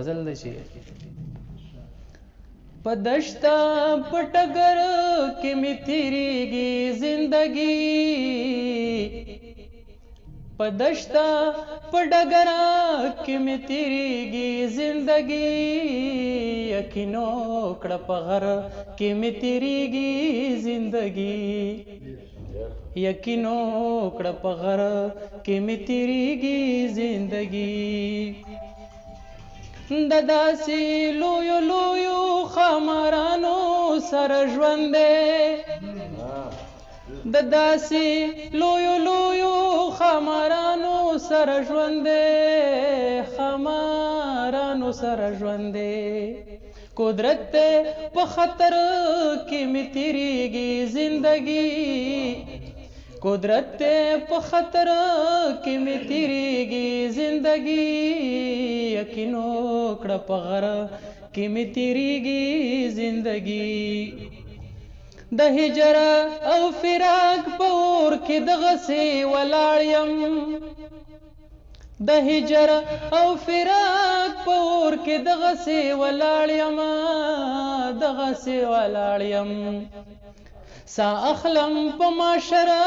غزل د شي پدشتا پټګر کې می تیریږي زندگی پدشتا پټګر کې می تیریږي زندگی یقینو کړه پغر کې می تیریږي زندگی یقینو کړه پغر کې می تیریږي زندگی د داسې لویو لویو خمارانو سره ژوند دی د داسې لویو لویو خمارانو سره ژوند دی خمارانو سره ژوند دی قدرت په خطر کې می تیریږي زندگی قدرت په خطر کې می تیریږي زندگی یقینو کړه په غر کې می تیریږي زندگی د هجر او فراق په اور کې دغه سي ولاړ يم د هجر او فراق په اور کې دغه سي ولاړ يم دغه سي ولاړ يم سا اخلم په معاشره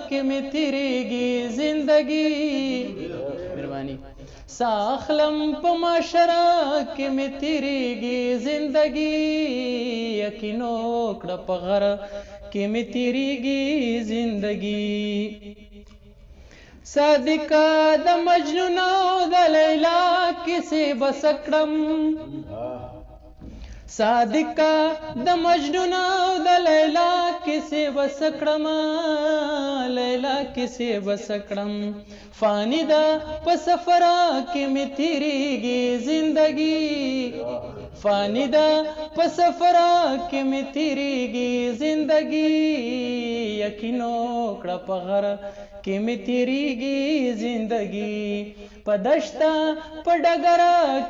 کې می تیریږي زندگی مهرباني سا اخلم په معاشره کې می تیریږي زندگی یقینو کړه په غر کې می تیریږي زندگی صادقه د مجنون او د لیلا کیسې بسکړم صادقه د مجنون او د لیلا کیسې بسکړم لیلا کیسې بسکړم فانی ده په سفر کې می تیریږي زندگی فانی ده په سفر کې می تیریږي زندگی یقینو کړه په غر کې می تیریږي زندگی په دشتا په ډګر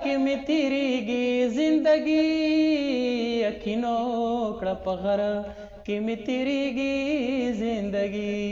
کې می تیریږي زندگی یقینو کړه په غر کې می تیریږي زندگی